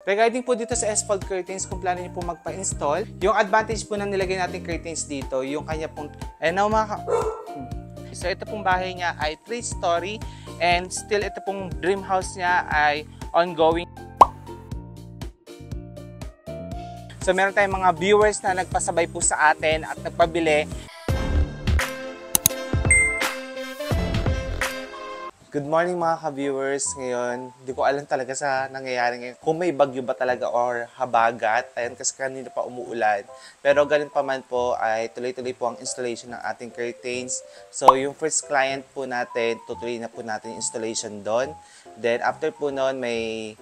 Regarding po dito sa S-fold curtains, kung plano niyo po magpa-install, yung advantage po na nilagay natin curtains dito, yung kanya pong, so ito pong bahay niya ay 3-story and still ito pong dream house niya ay ongoing. So meron tayong mga viewers na nagpasabay po sa atin at nagpabili. Good morning mga ka-viewers. Ngayon, hindi ko alam talaga sa nangyayari ngayon. Kung may bagyo ba talaga or habagat. Ayan, kasi kanina pa umuulan. Pero ganun pa man po ay tuloy-tuloy po ang installation ng ating curtains. So yung first client po natin, tutuloy na po natin yung installation doon. Then after po noon, may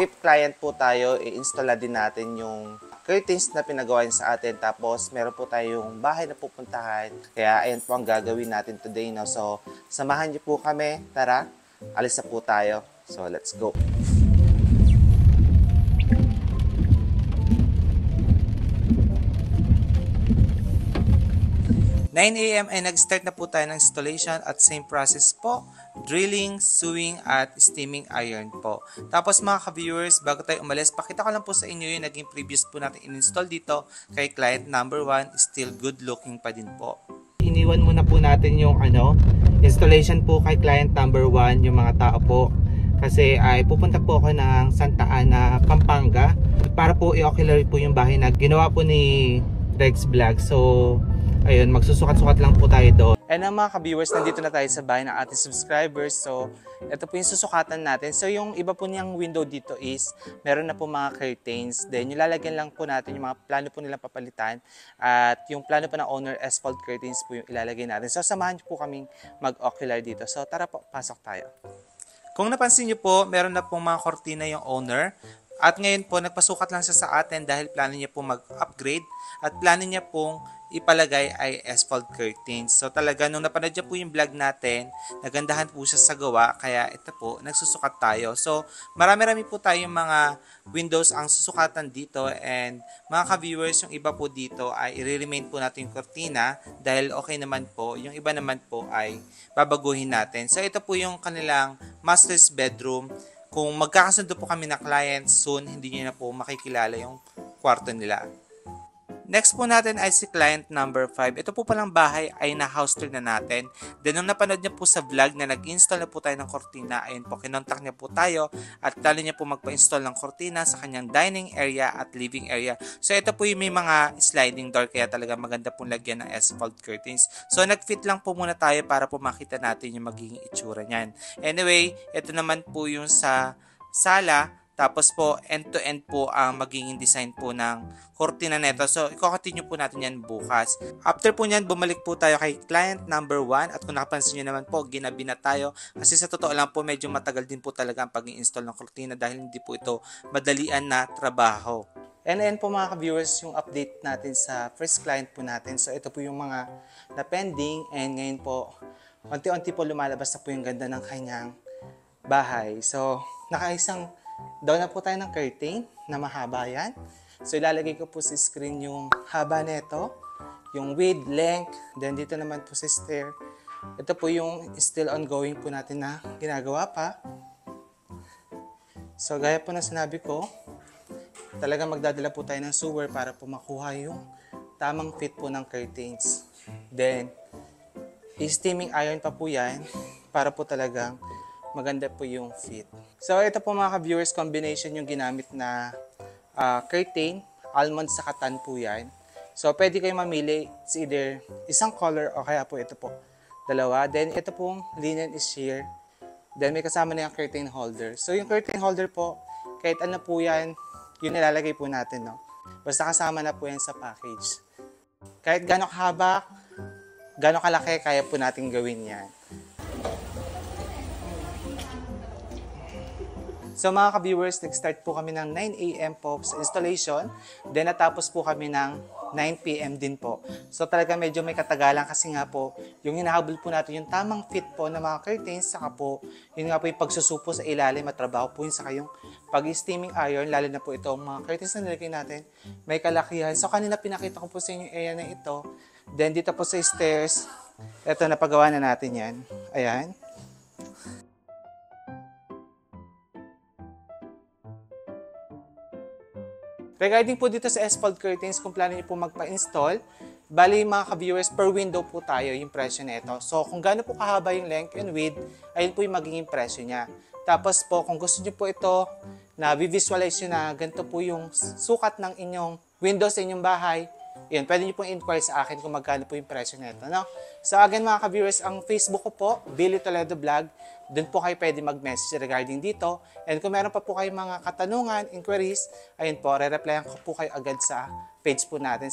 fifth client po tayo. I-install na din natin yung curtains na pinagawa niya sa atin. Tapos, meron po tayong bahay na pupuntahan. Kaya, ayan po ang gagawin natin today. No? So, samahan niyo po kami. Tara, alis na po tayo. So, let's go. 9 AM ay nag-start na po tayo ng installation at same process po, drilling, sewing at steaming iron po. Tapos mga ka-viewers, bago tayo umalis, pakita ko lang po sa inyo yung naging previous po natin in-install dito kay client number 1, still good looking pa din po. Iniwan muna po natin yung installation po kay client number 1, yung mga tao po. Kasi ay pupunta po ako ng Santa Ana, Pampanga para po i-ocular po yung bahay na ginawa po ni Rex Vlog. So, ayun, magsusukat-sukat lang po tayo doon. And mga ka-viewers, nandito na tayo sa bahay ng ating subscribers. So, ito po yung susukatan natin. So, yung iba po niyang window dito is, meron na po mga curtains. Then, yung lalagyan lang po natin yung mga plano po nilang papalitan. At yung plano po ng owner, S-fold curtains po yung ilalagay natin. So, samahan niyo po kaming mag-ocular dito. So, tara po, pasok tayo. Kung napansin niyo po, meron na pong mga kortina yung owner. At ngayon po, nagpasukat lang siya sa atin dahil plano niya po mag-upgrade at plano niya pong ipalagay ay S-fold curtains. So talaga, nung napanood niya po yung vlog natin, nagandahan po siya sa gawa, kaya ito po, nagsusukat tayo. So marami-rami po tayong mga windows ang susukatan dito and mga ka-viewers, yung iba po dito ay i-remain po natin yung cortina dahil okay naman po. Yung iba naman po ay babaguhin natin. So ito po yung kanilang master's bedroom. Kung magkakasundo po kami na client soon, hindi nyo na po makikilala yung kwarto nila. Next po natin ay si client number 5. Ito po palang bahay ay na-house tour na natin. Then nung napanood niya po sa vlog na nag-install na po tayo ng kortina, ayun po, kinontak niya po tayo at talo niya po magpa-install ng kortina sa kanyang dining area at living area. So ito po yung may mga sliding door kaya talaga maganda pong lagyan ng S-fold curtains. So nag-fit lang po muna tayo para po makita natin yung magiging itsura niyan. Anyway, ito naman po yung sa sala. Tapos po, end-to-end po ang magiging design po ng kortina neto. So, i-continue po natin yan bukas. After po nyan, bumalik po tayo kay client number 1. At kung nakapansin nyo naman po, ginabi na tayo. Kasi sa totoo lang po, medyo matagal din po talaga ang pag-i-install ng kortina dahil hindi po ito madalian na trabaho. And ayan po mga ka-viewers, yung update natin sa first client po natin. So, ito po yung mga na-pending. And ngayon po, unti-unti po lumalabas na po yung ganda ng kanyang bahay. So, nakaisang doon na po tayo ng curtain na mahaba yan. So, ilalagay ko po sa screen yung haba nito, yung width, length, then dito naman po sa stair. Ito po yung still ongoing po natin na ginagawa pa. So, gaya po na sinabi ko, talaga magdadala po tayo ng sewer para po makuha yung tamang fit po ng curtains. Then, steaming iron pa po yan para po talagang maganda po yung fit. So, ito po mga ka-viewers, combination yung ginamit na curtain. Almond sa katan po yan. So, pwede kayo mamili. It's either isang color o kaya po ito po. Dalawa. Then, ito pong linen is sheer. Then, may kasama na yung curtain holder. So, yung curtain holder po, kahit ano po yan, yun nilalagay po natin, no? Basta kasama na po yan sa package. Kahit gano'ng kahaba, gano'ng kalaki, kaya po natin gawin yan. So mga ka-viewers, nag-start po kami ng 9 AM po sa installation. Then natapos po kami ng 9 PM din po. So talaga medyo may katagalan kasi nga po, yung hinahabol po natin yung tamang fit po ng mga curtains, saka po, yun nga po yung pagsusupo sa ilalim at trabaho po yun, saka yung pag-steaming iron, lalo na po ito, mga curtains na nilagay natin, may kalakihan. So kanina pinakita ko po sa inyo yung area na ito. Then dito po sa stairs, ito napagawa na natin yan. Ayan. Regarding po dito sa S-fold curtains, kung plano niyo po magpa-install, bali mga ka-viewers, per window po tayo yung presyo nito. So kung gaano po kahaba yung length and width, ayun po yung magiging presyo niya. Tapos po, kung gusto niyo po ito, na visualize nyo na ganito po yung sukat ng inyong windows sa inyong bahay, yun, pwede nyo pong inquire sa akin kung magkano po yung presyo nito, no? So again mga ka-viewers, ang Facebook ko po, Billy Toledo Vlog, doon po kayo pwede mag-message regarding dito. And kung meron pa po kayong mga katanungan, inquiries, ayun po, re-replyan ko po kayo agad sa page po natin.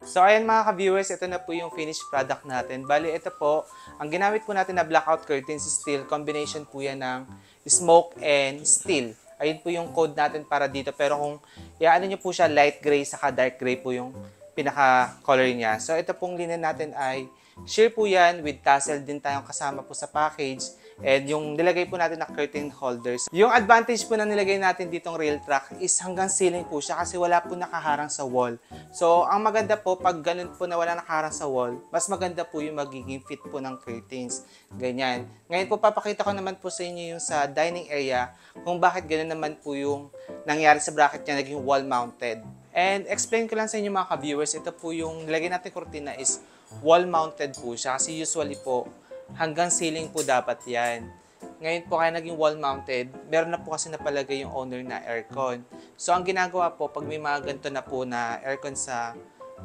So ayan mga ka-viewers, ito na po yung finished product natin. Bali ito po, ang ginamit po natin na blackout curtains steel, combination po yan ng smoke and steel. Ayun po yung code natin para dito. Pero kung iaano nyo po siya, light gray saka dark gray po yung pinaka-color niya. So ito pong linen natin ay sheer po yan with tassel din tayong kasama po sa package. And yung nilagay po natin na curtain holders. Yung advantage po na nilagay natin ditong rail track is hanggang ceiling po siya kasi wala po nakaharang sa wall. So ang maganda po pag ganun po na wala nakaharang sa wall, mas maganda po yung magiging fit po ng curtains. Ganyan. Ngayon po papakita ko naman po sa inyo yung sa dining area kung bakit ganun naman po yung nangyari sa bracket niya, naging wall mounted. And explain ko lang sa inyo mga ka-viewers, ito po yung nilagay natin kurtina is wall mounted po siya kasi usually po hanggang ceiling po dapat yan. Ngayon po kaya naging wall mounted, meron na po kasi napalagay yung owner na aircon. So ang ginagawa po, pag may mga ganito na po na aircon sa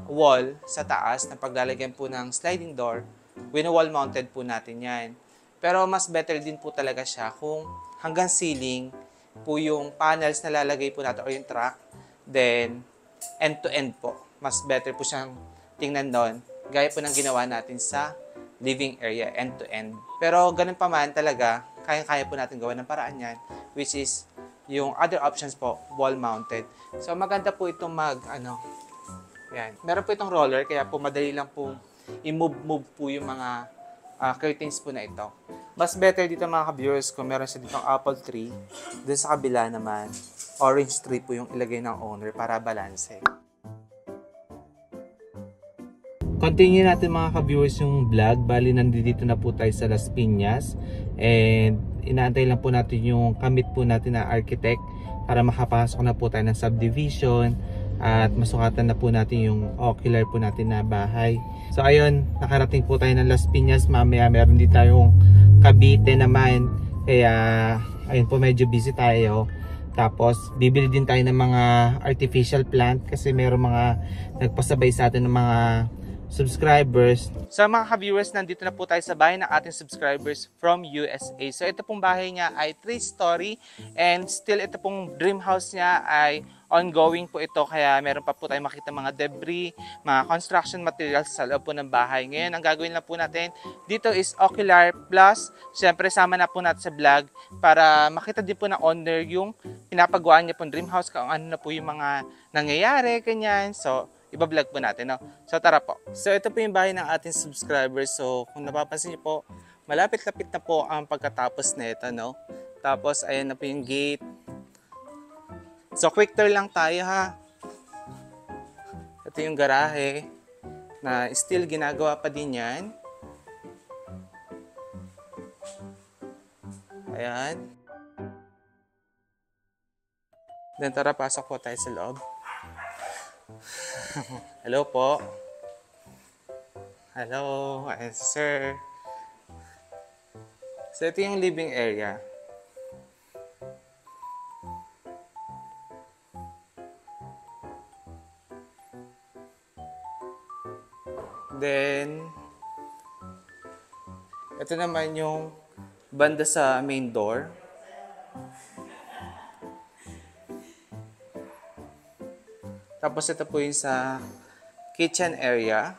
wall, sa taas, na paglalagyan po ng sliding door, wall mounted po natin yan. Pero mas better din po talaga siya kung hanggang ceiling po yung panels na lalagay po natin o yung track, then end to end po. Mas better po siyang tingnan doon, gaya po ng ginawa natin sa living area, end to end. Pero ganun pa man talaga, kaya po natin gawa ng paraan yan, which is yung other options po, wall mounted. So maganda po itong yan. Meron po itong roller, kaya po madali lang po i-move po yung mga curtains po na ito. Mas better dito mga ka-viewers kung meron siya ditong apple tree, dun sa kabila naman, orange tree po yung ilagay ng owner para balanse. Continue natin mga ka-viewers yung vlog. Bali nandito na po tayo sa Las Piñas and inaantay lang po natin yung kamit po natin na architect para makapasok na po tayo ng subdivision at masukatan na po natin yung ocular po natin na bahay. So ayun, nakarating po tayo ng Las Piñas. Mamaya meron din tayong Cavite naman, kaya ayun po medyo busy tayo. Tapos bibili din tayo ng mga artificial plant kasi meron mga nagpasabay sa atin ng mga subscribers. So mga ka-viewers, nandito na po tayo sa bahay ng ating subscribers from USA. So ito pong bahay niya ay 3-story and still ito pong dream house niya ay ongoing po ito, kaya meron pa po tayo makita mga debris, mga construction materials sa loob po ng bahay. Ngayon, ang gagawin na po natin dito is ocular plus, syempre sama na po natin sa vlog para makita din po ng owner yung pinapagawa niya pong dream house, kung ano na po yung mga nangyayari, ganyan. So iba-vlog po natin, no? So tara po. So ito po yung bahay ng ating subscribers. So kung napapansin niyo po, malapit-lapit na po ang pagkatapos nito, no? Tapos ayan na po yung gate. So quick tour lang tayo ha. Ito yung garahe na still ginagawa pa din yan. Ayan. Then tara, pasok po tayo sa loob. Hello po. Hello, ayan si sir. So ito yung living area. Then ito naman yung banda sa main door. Tapos ito po yung sa kitchen area.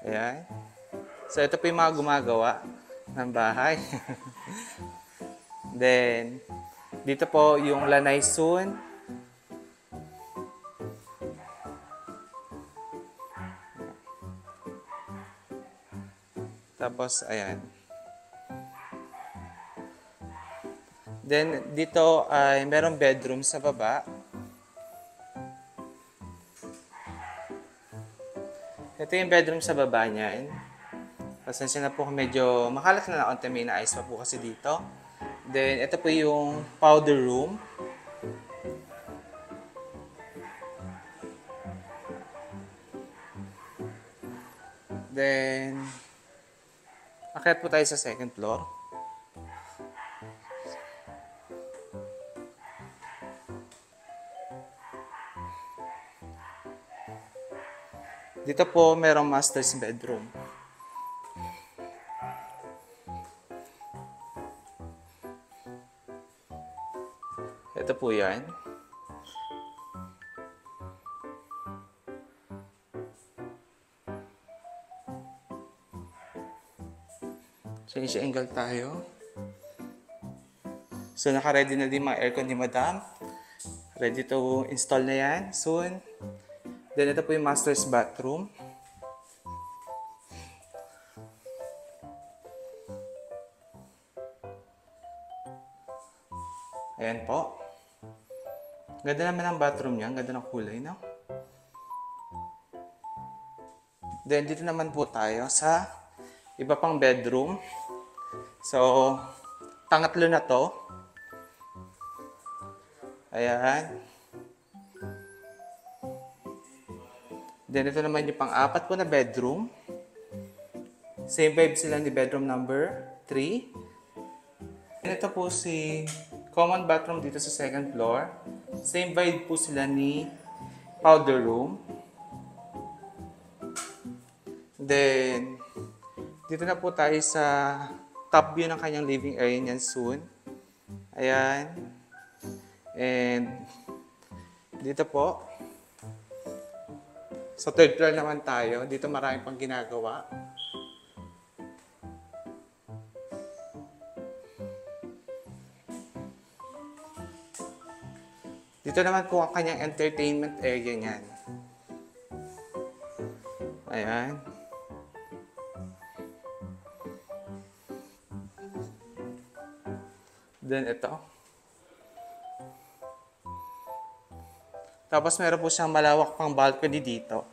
Ayan. So ito po yung mga gumagawa ng bahay. Then dito po yung lanay soon. Tapos ayan. Then dito ay merong bedroom sa baba. Ito yung bedroom sa baba niyan. Pasensya na po kung medyo makalat na konti, may naayos pa po kasi dito. Then, ito po yung powder room. Then, akyat po tayo sa second floor. Dito po merong master's bedroom. Ito po yan. Change angle tayo. So, naka-ready na din mga aircon ni Madam. Ready to install na yan soon. Then, ito po yung master's bathroom. Ayan po. Ganda naman ang bathroom niya. Ganda ng kulay, no? Then, dito naman po tayo sa iba pang bedroom. So, pangatlo na to. Ayan. Then, ito naman yung pang-apat po na bedroom. Same vibe sila ni bedroom number 3. And ito po si common bathroom dito sa second floor. Same vibe po sila ni powder room. Then, dito na po tayo sa top view ng kanyang living area niyan soon. Ayan. And, dito po. Sa third floor naman tayo. Dito marami pang ginagawa. Dito naman po ang kanyang entertainment area niyan. Ayan. Then ito. Tapos meron po siyang malawak pang balcony dito.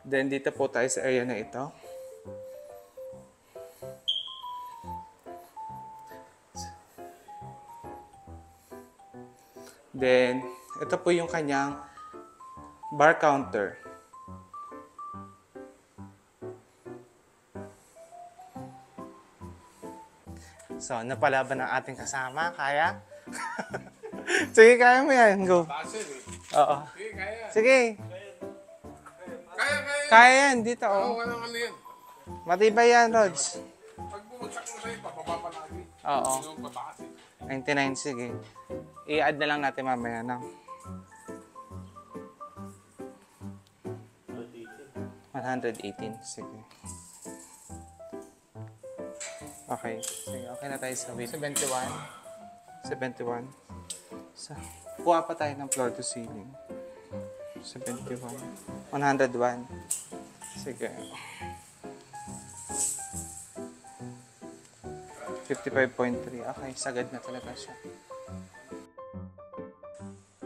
Then dito po tayo sa area na ito. Then ito po yung kanyang bar counter. So, napalaban ang ating kasama. Kaya? Sige, kaya mo yan. Go. Oo. Sige, kaya. Sige. Kaya. Kaya yan. Dito, Oo, oh. walang ano yan. Matibay yan, Rods. Pag bumagsak mo sa'yo, pababa pa lagi. Oo. Yung pataas eh. 99, sige. I-add na lang natin mamaya na. 118. Sige. Okay. Sige, okay na tayo sa weight. 71. 71. So, kuha pa tayo ng floor to ceiling. 71. 101. Sige. 55.3. Okay, sagad na talaga siya.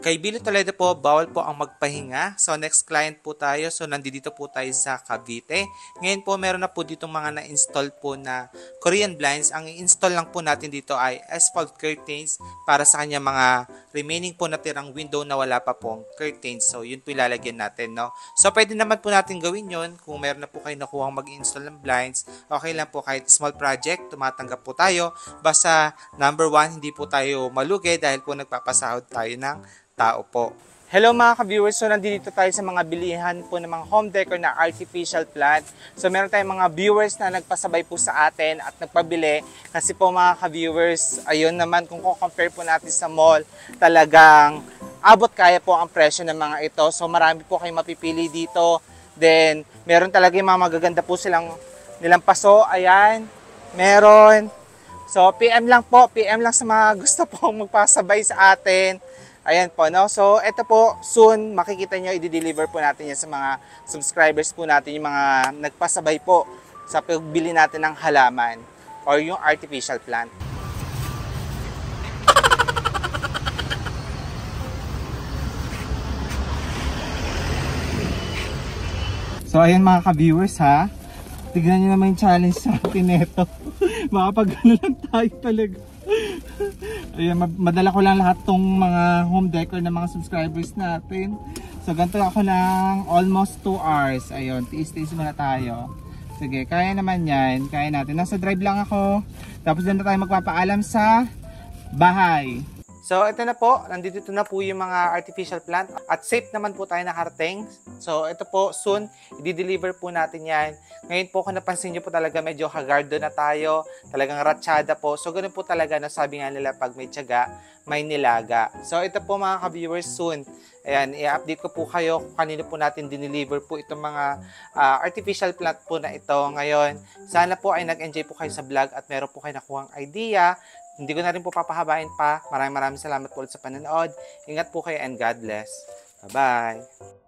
Kay Billy Toledo po, bawal po ang magpahinga. So, next client po tayo. So, nandito po tayo sa Cavite. Ngayon po, meron na po dito mga na-install po na Korean blinds. Ang i-install lang po natin dito ay asphalt curtains para sa kanya mga remaining po natirang window na wala pa pong curtains. So, yun po ilalagyan natin, no? So, pwede naman po natin gawin yun. Kung meron na po kayo nakuhang mag-install ng blinds, okay lang po kahit small project, tumatanggap po tayo. Basta, number 1, hindi po tayo malugi dahil po nagpapasahod tayo ng tao po. Hello mga ka-viewers, so nandito tayo sa mga bilihan po ng mga home decor na artificial plant. So meron tayong mga viewers na nagpasabay po sa atin at nagpabili kasi po mga ka-viewers, ayun naman kung compare po natin sa mall, talagang abot kaya po ang presyo ng mga ito. So marami po kayong mapipili dito. Then meron talaga yung mga magaganda po nilang paso. Ayan, meron. So PM lang po, PM lang sa mga gusto pong magpasabay sa atin. Ayan po, no? So, ito po, soon, makikita nyo, i-deliver po natin yan sa mga subscribers po natin, yung mga nagpasabay po sa pagbili natin ng halaman or yung artificial plant. So, ayan mga ka-viewers, ha? Tignan nyo naman yung challenge sa atin neto. Makapag-ano lang tayo talaga. Ayan, madala ko lang lahat tong mga home decor ng mga subscribers natin. So, ganito ako ng almost 2 hours. Ayun, tiis-tiis muna tayo. Sige, kaya naman yan. Kaya natin. Nasa drive lang ako. Tapos doon na tayo magpapaalam sa bahay. So, ito na po. Nandito na po yung mga artificial plant. At safe naman po tayo nakarating. So, ito po, soon, i-deliver po natin yan. Ngayon po, kung napansin nyo po talaga, medyo hagardo na tayo. Talagang ratsyada po. So, ganun po talaga, nasabi nga nila, pag may tiyaga, may nilaga. So, ito po mga ka-viewers, soon. Ayan, i-update ko po kayo kung kanino po natin dineliver po itong mga artificial plant po na ito ngayon. Sana po ay nag-enjoy po kayo sa vlog at meron po kayo nakuhang idea. Hindi ko na rin po papahabain pa. Maraming salamat po ulit sa panonood. Ingat po kayo and God bless. Bye-bye.